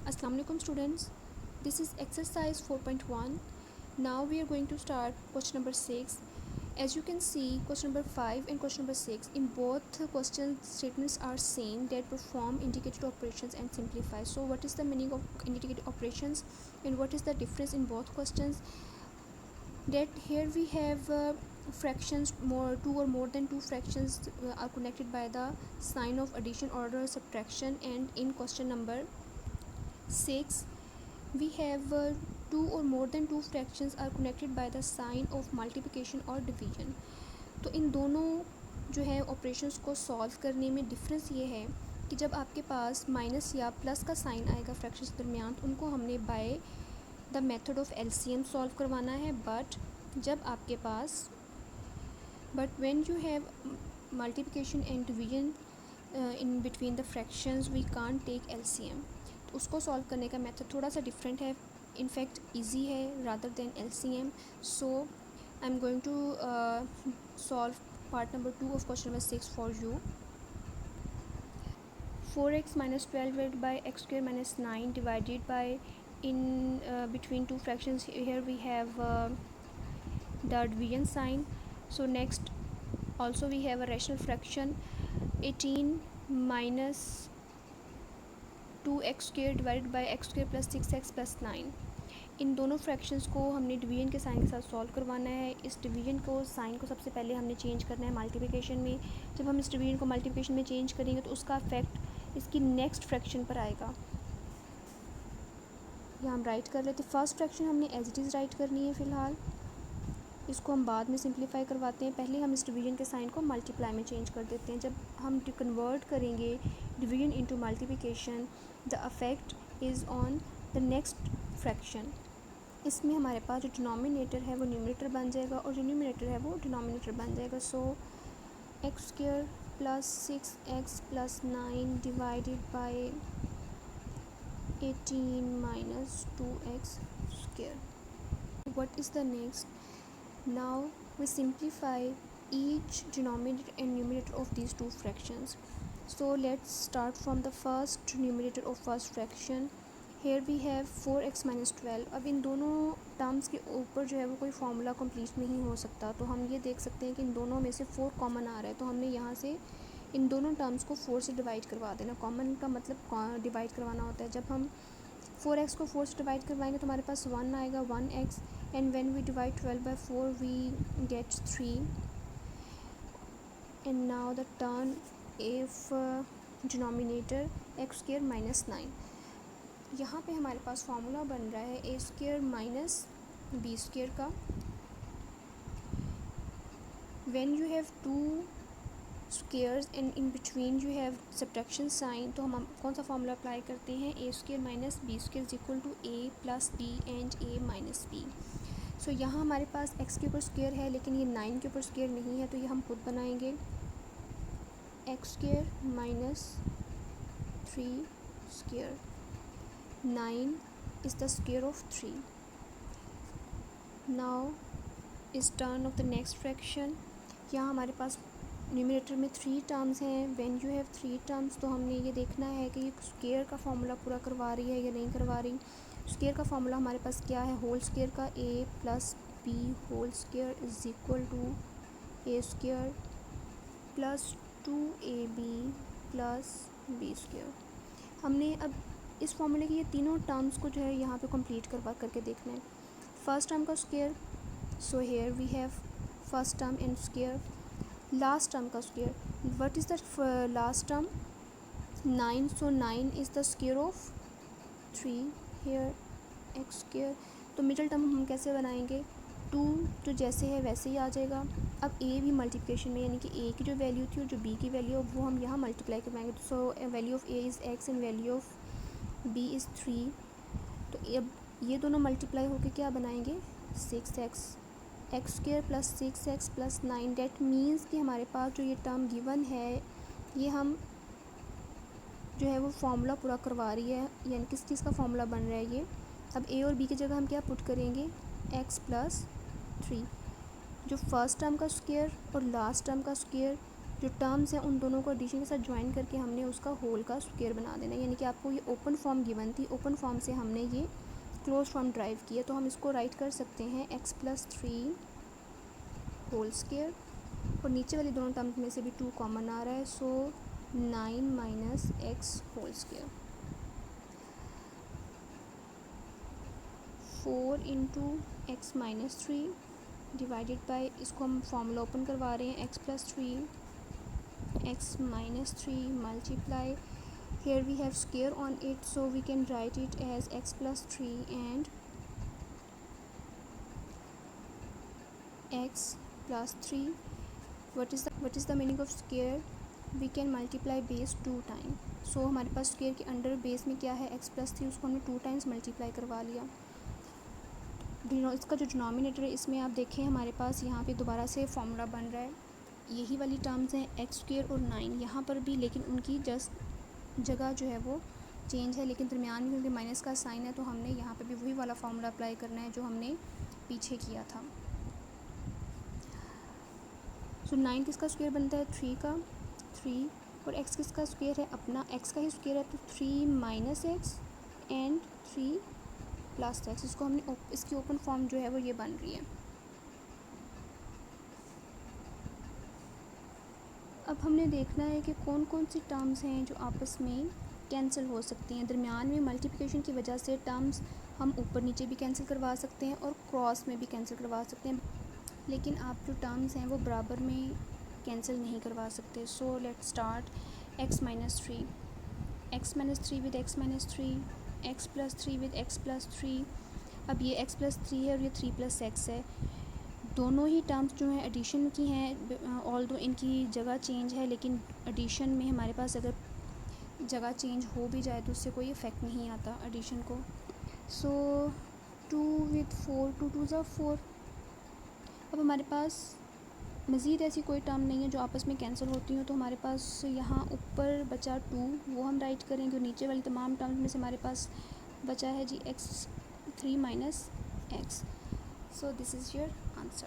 Assalamu alaikum students. This is exercise 4.1. Now we are going to start question number 6. As you can see, question number 5 and question number 6, in both question statements are same, that perform indicated operations and simplify. So what is the meaning of indicated operations and what is the difference in both questions? That here we have fractions, two or more than two fractions are connected by the sign of addition or subtraction, and in question number 6 we have two or more than two fractions are connected by the sign of multiplication और division. तो इन दोनों जो है operations को solve करने में difference ये है कि जब आपके पास माइनस या प्लस का साइन आएगा फ्रैक्शंस के दरमियान, तो उनको हमने by the method of LCM solve करवाना है. But when you have multiplication and division in between the fractions we can't take LCM. तो उसको सॉल्व करने का मेथड थोड़ा सा डिफरेंट है, इनफैक्ट ईजी है rather than LCM. So I am going to solve part number 2 of question number 6 for you. 4x minus 12 divided by x square minus 9 divided by in between two fractions. Here we have the division sign. So next also we have a rational fraction, 18 minus 2x square divided by x square plus 6x plus 9. इन दोनों fractions को हमने division के sign के साथ solve करवाना है. इस division को साइन को सबसे पहले हमने चेंज करना है मल्टीप्लिकेशन में. जब हम इस डिवीजन को मल्टीप्लिकेशन में चेंज करेंगे तो उसका इफेक्ट इसकी नेक्स्ट फ्रैक्शन पर आएगा. यहाँ हम राइट कर लेते. फर्स्ट फ्रैक्शन हमने एज इट इज़ राइट करनी है फ़िलहाल, इसको हम बाद में सिंप्लीफाई करवाते हैं. पहले हम इस डिवीजन के साइन को मल्टीप्लाई में चेंज कर देते हैं. जब हम कन्वर्ट करेंगे division into multiplication, the affect is on the next fraction. इसमें हमारे पास जो डिनोमिनेटर है वो न्यूमरेटर बन जाएगा और जो न्यूमरेटर है वो डिनोमिनेटर बन जाएगा. So x square plus 6x plus 9 divided by 18 minus 2x square. What is the next? Now we simplify each denominator and numerator of these two fractions. So let's start from the first numerator of first fraction. Here we have 4x minus 12. अब इन दोनों terms के ऊपर जो है वो कोई formula complete नहीं हो सकता, तो हम ये देख सकते हैं कि इन दोनों में से 4 कॉमन आ रहा है. तो हमने यहाँ से इन दोनों टर्म्स को 4 से डिवाइड करवा देना. कॉमन का मतलब डिवाइड करवाना होता है. जब हम 4x को 4 से डिवाइड करवाएंगे तो हमारे पास 1 आएगा, 1x, and when we divide 12 by 4 we get 3. and now the term if denominator x square minus 9. यहाँ पे हमारे पास फार्मूला बन रहा है a square minus b square का. when you have two squares and in between you have subtraction sign, तो हम कौन सा फार्मूला अप्लाई करते हैं? a square minus b square is equal to a plus b and a minus b. So यहाँ हमारे पास x के ऊपर स्क्वायर है लेकिन ये 9 के ऊपर स्क्वायर नहीं है, तो ये हम खुद बनाएंगे. x square minus 3 square, 9 is the square of 3. Now is turn of the next fraction, यहाँ हमारे पास न्यूमरेटर में 3 टर्म्स हैं. व्हेन यू हैव 3 टर्म्स तो हमने ये देखना है कि ये स्क्वायर का फार्मूला पूरा करवा रही है या नहीं करवा रही. स्क्वायर का फार्मूला हमारे पास क्या है? होल स्क्वायर का a plus b whole square is equal to a square plus 2ab plus b square. हमने अब इस फार्मूले के ये तीनों टर्म्स को जो है यहाँ पे कंप्लीट करके देखना है. फर्स्ट टर्म का square, so here we have first term and square. Last term का square, what is the last term? 9. So 9 is the square of 3 here x square. तो मिडिल टर्म हम कैसे बनाएंगे? 2 जो जैसे है वैसे ही आ जाएगा. अब a भी मल्टीप्लिकेशन में, यानी कि a की जो वैल्यू थी और जो b की वैल्यू है वो हम यहाँ मल्टीप्लाई करवाएंगे. So value of a is x and value of b is 3. तो अब ये दोनों मल्टीप्लाई होकर क्या बनाएंगे? 6x x square plus 6x plus 9. That means कि हमारे पास जो ये टर्म गिवन है ये हम जो है वो फार्मूला पूरा करवा रही है, यानी किस चीज़ का फार्मूला बन रहा है ये. अब a और b की जगह हम क्या पुट करेंगे? x plus 3. जो फर्स्ट टर्म का स्क्वायर और लास्ट टर्म का स्क्वायर जो टर्म्स हैं उन दोनों को एडिशन के साथ ज्वाइन करके हमने उसका होल का स्क्वायर बना देना, यानी कि आपको ये ओपन फॉर्म गिवन थी, ओपन फॉर्म से हमने ये क्लोज फॉर्म ड्राइव किया। तो हम इसको राइट कर सकते हैं x+3 होल स्क्वायर, और नीचे वाली दोनों टर्म्स में से भी 2 कॉमन आ रहा है, so 9 - x whole square. 4 × x-3 divided by, इसको हम फॉर्मूला ओपन करवा रहे हैं, x+3 x-3 multiply, here we have square on it, so we can write it as x+3 and x+3. what is the meaning of square? We can multiply base 2 time, सो हमारे पास square के under base में क्या है x+3, उसको हमने 2 times multiply करवा लिया। इसका जो डिनोमिनेटर है इसमें आप देखें हमारे पास यहाँ पे दोबारा से फॉर्मूला बन रहा है, यही वाली टर्म्स हैं x² और 9 यहाँ पर भी, लेकिन उनकी जस्ट जगह जो है वो चेंज है, लेकिन दरमियान में क्योंकि माइनस का साइन है तो हमने यहाँ पे भी वही वाला फॉर्मूला अप्लाई करना है जो हमने पीछे किया था। सो 9 किसका स्क्वायर बनता है? 3 का, 3, और x किसका स्क्वायर है? अपना x का ही स्क्वायर है, तो 3 - x एंड 3 + x, इसको हमने इसकी ओपन फॉर्म जो है वो ये बन रही है। अब हमने देखना है कि कौन कौन सी टर्म्स हैं जो आपस में कैंसिल हो सकती हैं। दरमियान में मल्टीप्लिकेशन की वजह से टर्म्स हम ऊपर नीचे भी कैंसिल करवा सकते हैं और क्रॉस में भी कैंसिल करवा सकते हैं, लेकिन आप जो टर्म्स हैं वो बराबर में कैंसिल नहीं करवा सकते। So let's start, x-3 with x-3, x+3 with x+3। अब ये x+3 है और ये 3 + x है, दोनों ही टर्म्स जो हैं एडिशन की हैं, ऑल्दो इनकी जगह चेंज है, लेकिन एडिशन में हमारे पास अगर जगह चेंज हो भी जाए तो उससे कोई इफ़ेक्ट नहीं आता एडिशन को। सो 2 विद 4, 2 × 2 = 4। अब हमारे पास मज़ीद ऐसी कोई टर्म नहीं है जो आपस में कैंसिल होती हो, तो हमारे पास यहाँ ऊपर बचा 2, वो हम राइट करेंगे, और नीचे वाली तमाम टर्म्स में से हमारे पास बचा है जी x3 - x। So this is your answer.